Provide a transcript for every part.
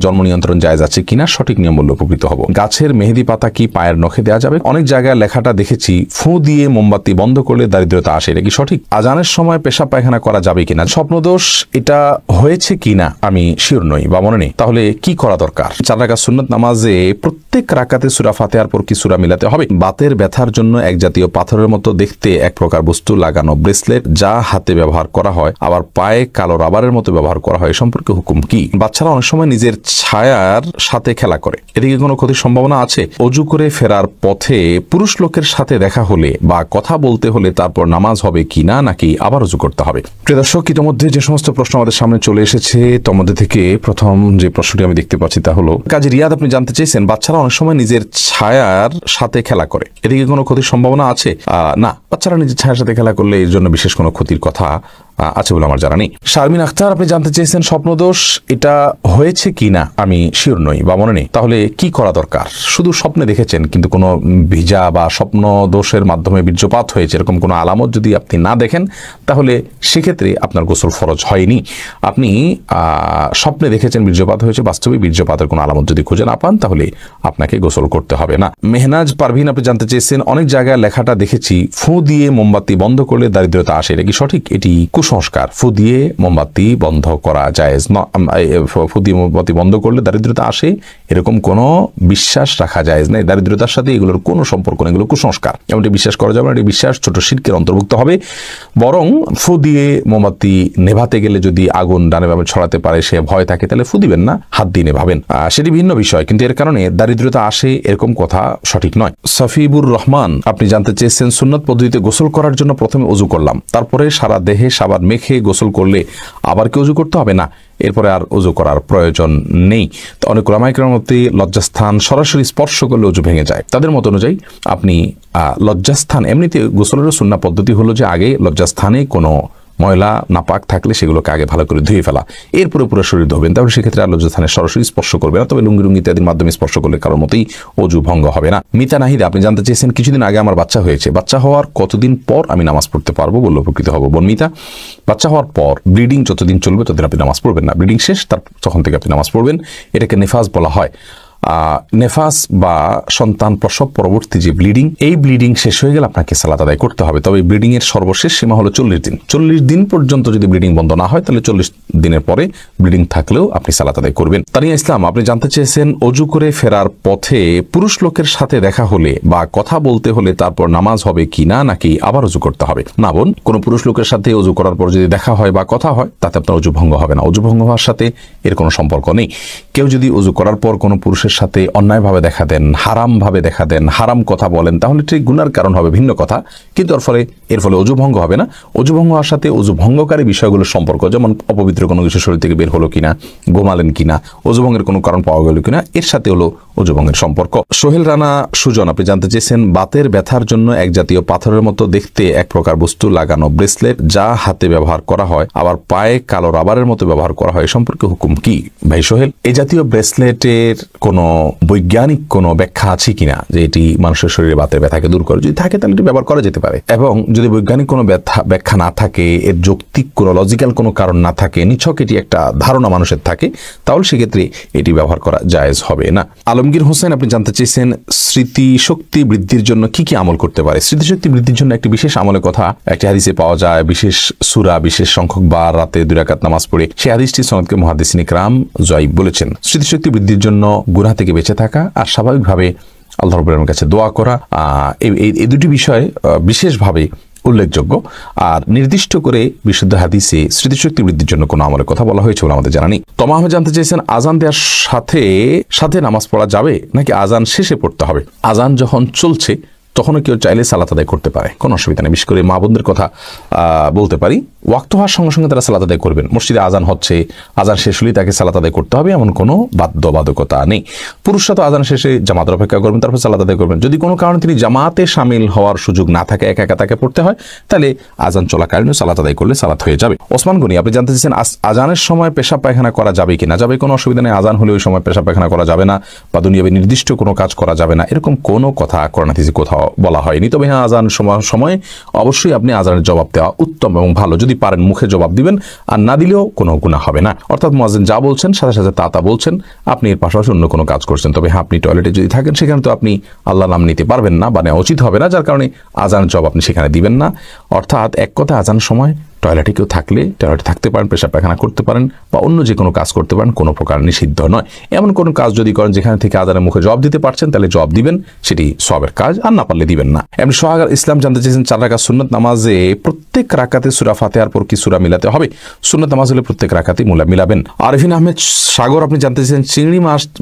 জন্ম নিয়ন্ত্রণ জায়েজ আছে কিনা সঠিক নিয়ম বললে উপকৃত হব। গাছের মেহেদি পাতা কি পায়ের নখে দেওয়া যাবে? অনেক জায়গায় লেখাটা দেখেছি ফু দিয়ে মোমবাতি বন্ধ করলে দারিদ্রতা আসে, এটা কি সঠিক? আজানের সময় পেশাব পায়খানা করা যাবে কিনা? স্বপ্নদোষ এটা হয়েছে কিনা আমি শিওর নই বা মনে নেই, তাহলে কি করা দরকার? 4 রাকাত সুন্নত নামাজে প্রত্যেক রাকাতে সূরা ফাতিহার পর কি সূরা মিলাতে হবে? বাতের ব্যথার জন্য এক জাতীয় পাথরের মতো দেখতে এক প্রকার বস্তু লাগানো ব্রেসলেট যা হাতে ব্যবহার করা হয় আবার পায়ে কালো রাবারের মতো ব্যবহার করা হয় সম্পর্কে হুকুম কি? বাচ্চারা অনেক সময় নিজের ছায়ার সাথে খেলা করে, এদিকে কোনো ক্ষতির সম্ভাবনা আছে? অজু করে ফেরার পথে পুরুষ লোকের সাথে দেখা হলে বা কথা বলতে হলে তারপর নামাজ হবে কিনা নাকি আবার অজু করতে হবে? প্রিয় দর্শক, ইতিমধ্যে যে সমস্ত প্রশ্ন আমাদের সামনে চলে এসেছে তার মধ্যে থেকে প্রথম যে প্রশ্নটি আমি দেখতে পাচ্ছি তা হলো, কাজী রিয়াদ আপনি জানতে চেয়েছেন বাচ্চারা অনেক সময় নিজের ছায়ার সাথে খেলা করে, এদিকে কোনো ক্ষতির সম্ভাবনা আছে? না, বাচ্চারা নিজের ছায়ার সাথে খেলা করলে এর জন্য বিশেষ কোনো ক্ষতির কথা আছে বলে আমার জানা নেই। শারমিন আখতার আপনি জানতে চেয়েছেন স্বপ্নদোষ এটা হয়েছে কিনা আমি শিওর নই বা মনে নেই, তাহলে কি করা দরকার? শুধু স্বপ্নে দেখেছেন কিন্তু কোনো ভিজা বা স্বপ্ন দোষের মাধ্যমে বীর্যপাত হয়েছে এরকম কোনো আলামত যদি আপনি না দেখেন তাহলে সেক্ষেত্রে আপনার গোসল ফরজ হয়নি। আপনি স্বপ্নে দেখেছেন বীর্যপাত হয়েছে, বাস্তবে বীর্যপাতের কোনো আলামত যদি খুঁজে না পান তাহলে আপনাকে গোসল করতে হবে না। মেহনাজ পারভিন আপনি জানতে চেয়েছেন অনেক জায়গায় লেখাটা দেখেছি ফু দিয়ে মোমবাতি বন্ধ করলে দারিদ্রতা আসে, এটা কি সঠিক? এটি কুসংস্কার। ফু দিয়ে মোমবাতি বন্ধ করা জায়েজ না, ফু দিয়ে মোমবাতি বন্ধ করলে দারিদ্রতা আসে এরকম কোনো বিশ্বাস রাখা জায়েজ নেই। দারিদ্রতার সাথে এগুলোর কোনো সম্পর্ক নেই, এগুলো কুসংস্কার, এমনটি বিশ্বাস করা যাবে না। এটি বিশ্বাস ছোট শিরকের অন্তর্ভুক্ত হবে। বরং ফু দিয়ে মোমবাতি নেভাতে গেলে যদি আগুন ডানে বামে ছড়াতে পারে সে ভয় থাকে তাহলে ফু দিবেন না, হাত দিয়ে নেভাবেন, সেটি ভিন্ন বিষয়, কিন্তু এর কারণে দারিদ্রতা আসে এরকম কথা সঠিক নয়। সফিবুর রহমান আপনি জানতে চেয়েছেন সুন্নত পদ্ধতিতে গোসল করার জন্য প্রথমে অজু করলাম, তারপরে সারা দেহে সাবান মেখে গোসল করলে আবার কি অজু করতে হবে? না, এরপরে আর অজু করার প্রয়োজন নেই। তো অনেক ওলামায়ে কেরামের মতে লজ্জাস্থান সরাসরি স্পর্শ করলে অজু ভেঙে যায়। তাদের মত অনুযায়ী আপনি লজ্জাস্থান, এমনিতে গোসলের সুন্নাহ পদ্ধতি হলো যে আগে লজ্জাস্থানে কোনো ময়লা নাপাক থাকলে সেগুলোকে আগে ভালো করে ধুয়ে ফেলা, এরপরে পুরো শরীর ধোবেন, তাহলে সেক্ষেত্রে আর লজ্জাস্থানে সরাসরি স্পর্শ করবে না। তবে লুঙ্গি ইত্যাদির মাধ্যমে স্পর্শ করলে কারোর মতেই অজু ভঙ্গ হবে না। মিতা নাহিদা আপনি জানতে চেয়েছেন কিছুদিন আগে আমার বাচ্চা হয়েছে, বাচ্চা হওয়ার কতদিন পর আমি নামাজ পড়তে পারবো বললে উপকৃত হবো? বোন মিতা, বাচ্চা হওয়ার পর ব্লিডিং যতদিন চলবে ততদিন আপনি নামাজ পড়বেন না, ব্লিডিং শেষ তখন থেকে আপনি নামাজ পড়বেন। এটাকে নেফাস বলা হয়। নেফাস বা সন্তান প্রসব পরবর্তী যে ব্লিডিং, এই ব্লিডিং শেষ হয়ে গেলে আপনাকে সালাত আদায় করতে হবে। তবে ব্লিডিং এর সর্বশেষ সীমা হলো 40 দিন। 40 দিন পর্যন্ত যদি ব্লিডিং বন্ধ না হয় তাহলে 40 দিনের পরে ব্লিডিং থাকলেও আপনি সালাত আদায় করবেন। তানিয়া ইসলাম আপনি জানতে চেয়েছেন অজু করে ফেরার পথে পুরুষ লোকের সাথে দেখা হলে বা কথা বলতে হলে তারপর নামাজ হবে কিনা নাকি আবার অজু করতে হবে? না বোন, কোনো পুরুষ লোকের সাথে অজু করার পর যদি দেখা হয় বা কথা হয় তাতে আপনার অজু ভঙ্গ হবে না। অজু ভঙ্গ হওয়ার সাথে এর কোনো সম্পর্ক নেই। কেউ যদি অজু করার পর কোনো পুরুষের সাথে অন্যায়ভাবে দেখা দেন, হারাম ভাবে দেখা দেন, হারাম কথা বলেন তাহলে ঠিক গুনার কারণ হবে, ভিন্ন কথা, কিন্তু এর ফলে অজু ভঙ্গ হবে না। অজু ভঙ্গ হওয়ার সাথে অজু ভঙ্গকারী বিষয়গুলোর সম্পর্ক, যেমন অপবিত্র কোনো কিছু শরীর থেকে বের হলো কিনা, ঘুমালেন কিনা, অজু ভঙ্গের কোনো কারণ পাওয়া গেল কিনা, এর সাথে হলো অজু ভঙ্গের সম্পর্ক। সোহেল রানা সুজন আপনি জানতে চেয়েছেন বাতের ব্যথার জন্য এক জাতীয় পাথরের মতো দেখতে এক প্রকার বস্তু লাগানো ব্রেসলেট যা হাতে ব্যবহার করা হয় আবার পায়ে কালো রাবারের মতো ব্যবহার করা হয় সম্পর্কে হুকুম কি? ভাই সোহেল, এই জাতীয় ব্রেসলেটের কোনো বৈজ্ঞানিক কোনো ব্যাখ্যা আছে কিনা যে এটি মানুষের শরীরে বাতের ব্যথাকে দূর করে? যদি থাকে তাহলে এটি ব্যবহার করা যেতে পারে, এবং যদি বৈজ্ঞানিক কোনো ব্যাখ্যা না থাকে, এর যৌক্তিক কোনো লজিক্যাল কোনো কারণ না থাকে, নিছক এটি একটা ধারণা মানুষের থাকে, তাহলে সেক্ষেত্রে এটি ব্যবহার করা জায়েজ হবে না। আলমগীর হোসেন আপনি জানতে চেয়েছেন স্মৃতিশক্তি বৃদ্ধির জন্য কি কি আমল করতে পারে? স্মৃতিশক্তি বৃদ্ধির জন্য একটি বিশেষ আমলের কথা একটি হাদিসে পাওয়া যায়, বিশেষ সূরা, বিশেষ সংখ্যক বার রাতে 2 রাকাত নামাজ পড়ে। সেই হাদিসটি সনদকে মুহাদ্দিসিন ইকরাম যায়িব বলেছেন। স্মৃতিশক্তি বৃদ্ধির জন্য গুনাহ থেকে বেঁচে থাকা আর স্বাভাবিকভাবে আল্লাহ রাব্বুল আলামিনের কাছে দোয়া করা, এই দুটি বিষয় বিশেষভাবে উল্লেখযোগ্য। আর নির্দিষ্ট করে বিশুদ্ধ হাদিসে স্মৃতিশক্তি বৃদ্ধির জন্য কোনো আমলের কথা বলা হয়েছে বলে আমাদের জানা নেই। তমা আহমেদ জানতে চেয়েছেন আজান দেওয়ার সাথে সাথে নামাজ পড়া যাবে নাকি আজান শেষে পড়তে হবে? আজান যখন চলছে তখনও কেউ চাইলে সালাত আদায় করতে পারে, কোনো অসুবিধা নেই। বিশেষ করে মা বোনদের কথা বলতে পারি, ওয়াক্ত হওয়ার সঙ্গে সঙ্গে তারা সালাত আদায় করবেন। মসজিদে আজান হচ্ছে, আজান শেষ হলেই তাকে সালাত আদায় করতে হবে এমন কোনো বাধ্যবাধকতা নেই। পুরুষরা তো আজান শেষে জামাতের অপেক্ষা করবেন, তারপর সালাত আদায় করবেন। যদি কোনো কারণে তিনি জামাতে সামিল হওয়ার সুযোগ না থাকে, একা একা তাকে পড়তে হয়, তাহলে আজান চলাকালীন সালাত আদায় করলে সালাত হয়ে যাবে। ওসমান গনি আপনি জানতে চাইছেন আজানের সময় পেশাব পায়খানা করা যাবে কিনা? যাবে, কোনো অসুবিধা নেই। আজান হলে ওই সময় পেশাব পায়খানা করা যাবে না বা দুনিয়াবে নির্দিষ্ট কোনো কাজ করা যাবে না, এরকম কোনো কথা কোরআন হাদিসে কোথাও বলা হয়নি। তবে হ্যাঁ, আজান সময় অবশ্যই আপনি আজানের জবাব দেওয়া উত্তম এবং ভালো। যদি পারেন মুখে জবাব দিবেন, আর না দিলেও কোনো গুনাহ হবে না। অর্থাৎ মুয়াজ্জিন যা বলছেন সাথে সাথে তা বলছেন, আপনি এর পাশাপাশি অন্য কোনো কাজ করছেন। তবে হ্যাঁ, আপনি টয়লেটে যদি থাকেন সেখানে তো আপনি আল্লাহ নাম নিতে পারবেন না বা নেওয়া উচিত হবে না, যার কারণে আজানের জবাব আপনি সেখানে দিবেন না। অর্থাৎ এক কথা, আজানের সময় টয়লেটে কেউ থাকলে টয়লেটে থাকতে পারেন, পেশাব পায়খানা করতে পারেন বা অন্য যে কোনো কাজ করতে পারেন, কোনো প্রকার নিষিদ্ধ নয়। এমন কোনো কাজ যদি করেন যেখানে থেকে আজানের মুখে জবাব দিতে পারছেন, তাহলে জবাব দিবেন, সেটি সওয়াবের কাজ, আর না পারলে দিবেন না। এমনি সোহাগ ইসলাম জানতে চেয়েছেন 4 রাকাত সুন্নাত নামাজে প্রত্যেক রাকাতে সূরা ফাতিহার পর কি সূরা মিলাতে হবে? সুন্নাত নামাজ হলে প্রত্যেক রাকাতে মিলাবেন। আরিফিন আহমেদ সাগর আপনি জানতে চেয়েছেন চিংড়ি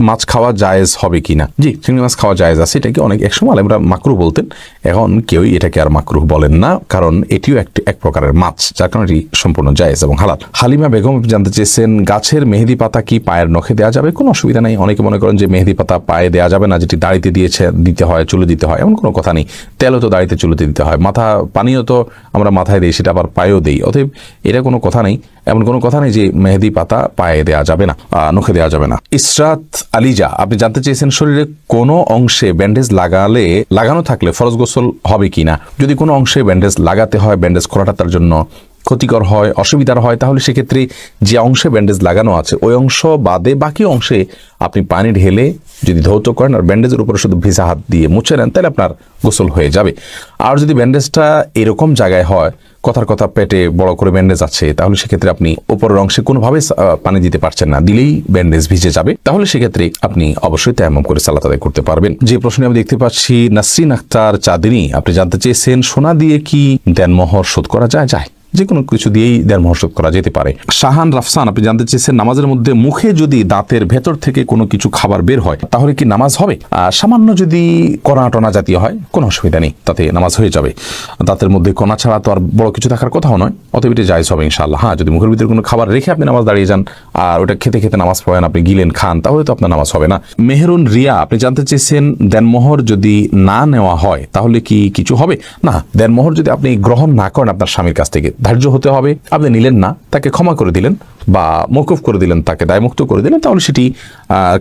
মাছ খাওয়া জায়েজ হবে কিনা? জি, চিংড়ি মাছ খাওয়া জায়েজ আছে। এটাকে অনেক একসময় আমরা মাকরুহ বলতেন, এখন কেউই এটাকে আর মাকরুহ বলেন না, কারণ এটিও এক প্রকারের মাছ, যার কারণে এটি সম্পূর্ণ জায়েজ এবং হালাল। হালিমা বেগম জানতে চেয়েছেন গাছের মেহেদি পাতা কি পায়ের নখে দেওয়া যাবে? কোনো অসুবিধা নেই। অনেকে মনে করেন যে মেহেদি পাতা পায়ে দেওয়া যাবে না, যেটি দাড়িতে দিতে হয়, চুলে দিতে হয়, এমন কোনো কথা নেই। তেলও তো দাড়িতে চুলেতে দিতে হয়, পানিও তো আমরা মাথায় দিই, সেটা আবার পায়েও দিই। অতএব এটা কোনো কথা নেই, এমন কোনো কথা নেই যে মেহেদি পাতা পায়ে দেওয়া যাবে না, নখে দেওয়া যাবে না। ইসরাত আলিজা আপনি জানতে চেয়েছেন শরীরে কোনো অংশে ব্যান্ডেজ লাগানো থাকলে ফরজ গোসল হবে কিনা? যদি কোনো অংশে ব্যান্ডেজ লাগাতে হয়, ব্যান্ডেজ খোলাটা তার জন্য ক্ষতিকর হয়, অসুবিধার হয়, তাহলে সেক্ষেত্রে যে অংশে ব্যান্ডেজ লাগানো আছে ওই অংশ বাদে বাকি অংশে আপনি পানি ঢেলে যদি ধৌত করেন আর ব্যান্ডেজের উপরে শুধু ভিজা হাত দিয়ে মুছে নেন, তাহলে আপনার গোসল হয়ে যাবে। আর যদি ব্যান্ডেজটা এরকম জায়গায় হয়, কথা পেটে বড় করে ব্যান্ডেজ আছে, তাহলে সেক্ষেত্রে আপনি উপরের অংশে কোনোভাবে পানি দিতে পারছেন না, দিলেই ব্যান্ডেজ ভিজে যাবে, তাহলে সেক্ষেত্রে আপনি অবশ্যই তায়াম্মুম করে সালাত আদায় করতে পারবেন। যে প্রশ্নে আমি দেখতে পাচ্ছি নাসরিন আক্তার চাঁদনী আপনি জানতে চেয়েছেন সোনা দিয়ে কি দেনমোহর শোধ করা যায়? যে কোনো কিছু দিয়েই দেনমোহর শোধ করা যেতে পারে। শাহান রাফসান আপনি জানতে চেয়েছেন নামাজের মধ্যে মুখে যদি দাঁতের ভেতর থেকে কোনো কিছু খাবার বের হয় তাহলে কি নামাজ হবে? সামান্য যদি কণা টনা জাতীয় হয় কোনো অসুবিধা নেই, তাতে নামাজ হয়ে যাবে। দাঁতের মধ্যে কণা ছাড়া তো আর বড় কিছু থাকার কথাও নয়, অতএব এটা জায়েজ হবে ইনশাআল্লাহ। হ্যাঁ, যদি মুখের ভিতরে কোনো খাবার রেখে আপনি নামাজ দাঁড়িয়ে যান আর ওটা খেতে খেতে নামাজ পড়েন, আপনি গিলেন খান, তাহলে তো আপনার নামাজ হবে না। মেহেরুন রিয়া আপনি জানতে চেয়েছেন দেনমোহর যদি না নেওয়া হয় তাহলে কি কিছু হবে? না, দেনমোহর যদি আপনি গ্রহণ না করেন আপনার স্বামীর কাছ থেকে, ধার্য হতে হবে, আপনি নিলেন না, তাকে ক্ষমা করে দিলেন বা মওকুফ করে দিলেন, তাকে দায়মুক্ত করে দিলেন, তাহলে সেটি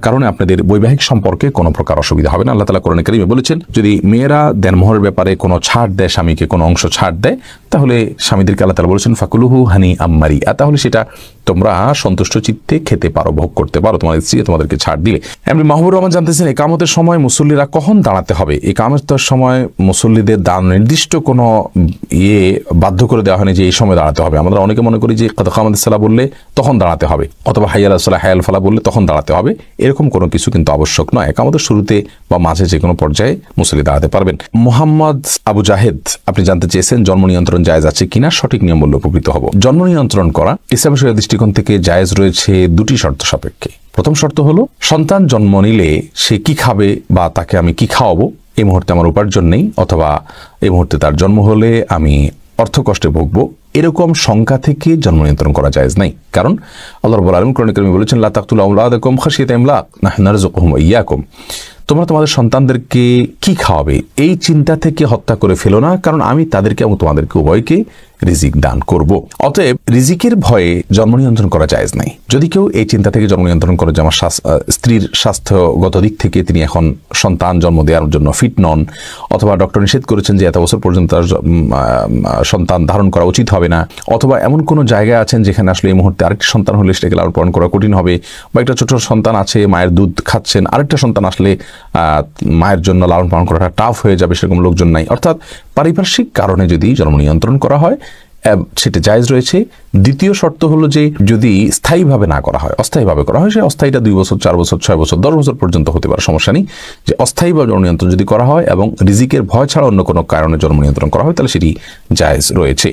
কারণে আপনাদের বৈবাহিক সম্পর্কে কোনো প্রকার অসুবিধা হবে না। আল্লাহ তাআলা কোরআনে কারীমে বলেছেন যদি মেয়েরা দেনমোহরের ব্যাপারে কোনো ছাড় দেয়, স্বামীকে কোনো অংশ ছাড় দেয়, তাহলে স্বামীদেরকে আল্লাহ তাআলা বলেছেন ফাকুলুহু হানি আম্মারি, তাহলে সেটা তোমরা সন্তুষ্ট চিত্তে খেতে পারো, ভোগ করতে পারো, তোমাদের স্ত্রী তোমাদেরকে ছাড় দিলে। এমনি মাহবুবুর রহমান জানতেছেন ইকামতের সময় মুসল্লিরা কখন দাঁড়াতে হবে? ইকামতের সময় মুসল্লিদের নির্দিষ্ট কোনো বাধ্য করে দেওয়া হয়নি যে এই সময় দাঁড়াতে হবে। আমরা অনেকে মনে করি যে কদ কামাতিস সালাহ বললে তখন দাঁড়াতে হবে, অথবা হাইয়া আলাস সালাহ হায়াল ফালাহ বললে তখন দাঁড়াতে হবে, এরকম কোনো কিছু কিন্তু আবশ্যক নয়। ইকামতের শুরুতে বা মাঝে যে কোনো পর্যায়ে মুসল্লি দাঁড়াতে পারবেন। মোহাম্মদ আবু জাহেদ আপনি জানতে চেয়েছেন জন্ম নিয়ন্ত্রণ জায়েজ আছে কিনা? সঠিক নিয়ম বললে উপকৃত হব। জন্ম নিয়ন্ত্রণ করা ইসলামী শরীয়তের দৃষ্টিকোণ থেকে জায়েজ রয়েছে দুটি শর্ত সাপেক্ষে। প্রথম শর্ত হলো সন্তান জন্ম নিলে সে কি খাবে বা তাকে আমি কি খাওয়াবো, এই মুহূর্তে আমার উপার্জন নেই, অথবা এই মুহূর্তে তার জন্ম হলে আমি অর্থ কষ্টে ভুগবো, এরকম শঙ্কা থেকে জন্ম নিয়ন্ত্রণ করা জায়েজ নাই। কারণ আল্লাহ রাব্বুল আলামিন কোরআনে কারীমে বলেছেন লা তাকতুলু আওলাদাকুম খাশিয়াতা ইমলাক নাহনু নারযুকুহুম ওয়া ইয়াকুম, তোমরা তোমাদের সন্তানদেরকে কি খাওয়াবে এই চিন্তা থেকে হত্যা করে ফেলো না, কারণ আমি তাদেরকে এবং তোমাদেরকে উভয়কে রিজিক দান করব। অতএব রিজিকের ভয়ে জন্ম নিয়ন্ত্রণ করা জায়েজ নাই। যদি কেউ এই চিন্তা থেকে জন্ম নিয়ন্ত্রণ করে যে আমার স্ত্রীর স্বাস্থ্যগত দিক থেকে তিনি এখন সন্তান জন্ম দেওয়ার জন্য ফিট নন, অথবা ডক্টর নিষেধ করেছেন যে এত বছর পর্যন্ত তার সন্তান ধারণ করা উচিত হবে না, অথবা এমন কোনো জায়গায় আছেন যেখানে আসলে এই মুহূর্তে আরেকটি সন্তান হলে সেটাকে লালন পালন করা কঠিন হবে, বা একটা ছোট সন্তান আছে মায়ের দুধ খাচ্ছেন, আরেকটা সন্তান আসলে মায়ের জন্য লালন পালন করাটা টাফ হয়ে যাবে, সেরকম লোকজন নাই, অর্থাৎ পারিপার্শ্বিক কারণে যদি জন্ম নিয়ন্ত্রণ করা হয় সেটা জায়েজ রয়েছে। দ্বিতীয় শর্ত হলো যে যদি স্থায়ীভাবে না করা হয়, অস্থায়ীভাবে করা হয়, সে অস্থায়ীটা 2 বছর 4 বছর 6 বছর 10 বছর পর্যন্ত হতে পারে, সমস্যা নেই। যে অস্থায়ীভাবে জন্ম নিয়ন্ত্রণ যদি করা হয় এবং রিজিকের ভয় ছাড়া অন্য কোনো কারণে জন্ম নিয়ন্ত্রণ করা হয় তাহলে সেটি জায়েজ রয়েছে।